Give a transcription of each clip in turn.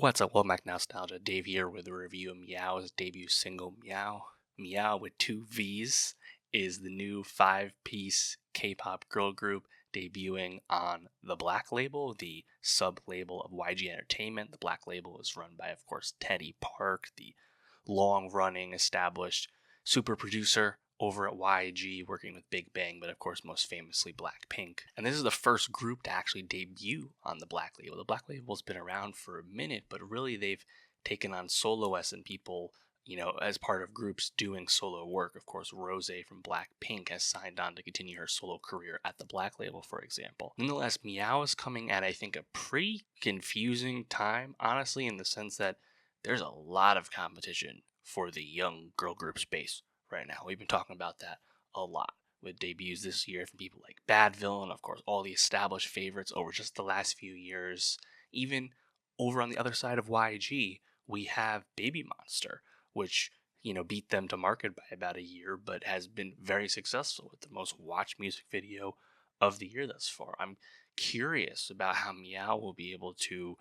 What's up, welcome back to Nowstalgia. Dave here with a review of Meow's debut single, Meow. Meow with two V's is the new 5-piece K-pop girl group debuting on the Black Label, the sub-label of YG Entertainment. The Black Label is run by, of course, Teddy Park, the long-running, established super producer over at YG, working with Big Bang, but of course most famously Blackpink. And this is the first group to actually debut on the Black Label. The Black Label's been around for a minute, but really they've taken on soloists and people, as part of groups doing solo work. Of course, Rose from Blackpink has signed on to continue her solo career at the Black Label, for example. Nonetheless, Meow is coming at, I think, a pretty confusing time, honestly, in the sense that there's a lot of competition for the young girl group space right now. We've been talking about that a lot with debuts this year from people like Bad Villain, of course, all the established favorites over just the last few years. Even over on the other side of YG, we have Baby Monster, which, beat them to market by about a year, but has been very successful with the most watched music video of the year thus far. I'm curious about how Meow will be able to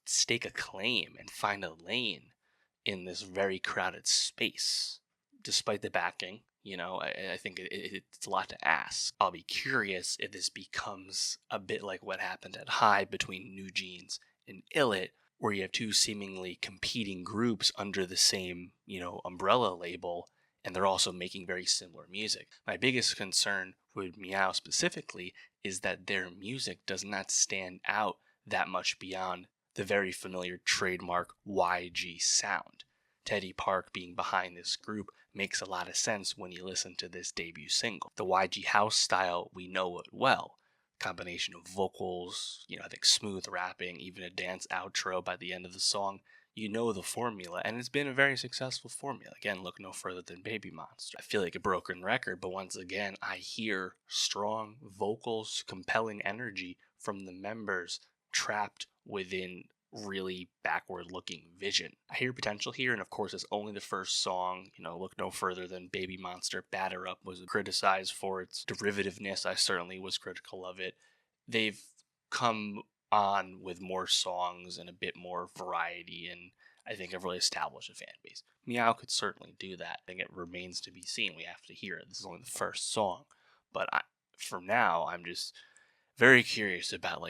stake a claim and find a lane in this very crowded space. Despite the backing, I think it's a lot to ask. I'll be curious if this becomes a bit like what happened at High between New Jeans and Illit, where you have two seemingly competing groups under the same, umbrella label, and they're also making very similar music. My biggest concern with Meow specifically is that their music does not stand out that much beyond the very familiar trademark YG sound. Teddy Park being behind this group makes a lot of sense when you listen to this debut single. The YG house style, we know it well. Combination of vocals, I think smooth rapping, even a dance outro by the end of the song. You know the formula, and it's been a very successful formula. Again, look no further than Baby Monster. I feel like a broken record, but once again, I hear strong vocals, compelling energy from the members trapped within really backward looking vision. I hear potential here, and of course it's only the first song. Look no further than Baby Monster. Batter Up was criticized for its derivativeness. I certainly was critical of it. They've come on with more songs and a bit more variety, and I think have really established a fan base. Meow could certainly do that. I think it remains to be seen. We have to hear it. This is only the first song, but for now I'm just very curious about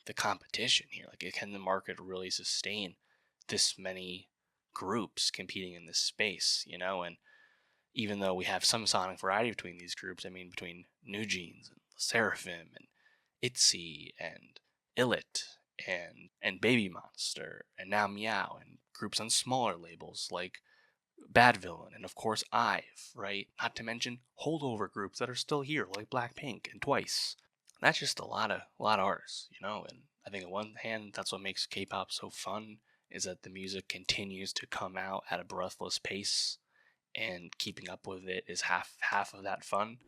the competition here. Can the market really sustain this many groups competing in this space? And even though we have some sonic variety between these groups, between New Jeans and Seraphim and ITZY and Illit and Baby Monster and now Meow, and groups on smaller labels like Bad Villain and of course IVE, right? Not to mention holdover groups that are still here like Blackpink and Twice. That's just a lot of artists, and I think on one hand that's what makes K-pop so fun, is that the music continues to come out at a breathless pace, and keeping up with it is half of that fun.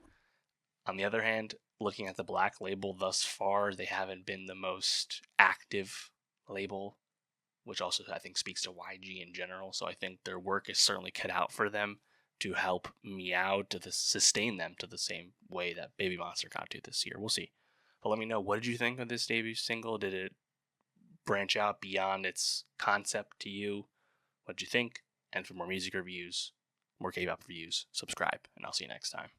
On the other hand, looking at the Black Label thus far, they haven't been the most active label, which also I think speaks to YG in general. So I think their work is certainly cut out for them to help Meow to sustain them to the same way that Baby Monster got to this year. We'll see. But let me know, what did you think of this debut single? Did it branch out beyond its concept to you? What did you think? And for more music reviews, more K-pop reviews, subscribe, and I'll see you next time.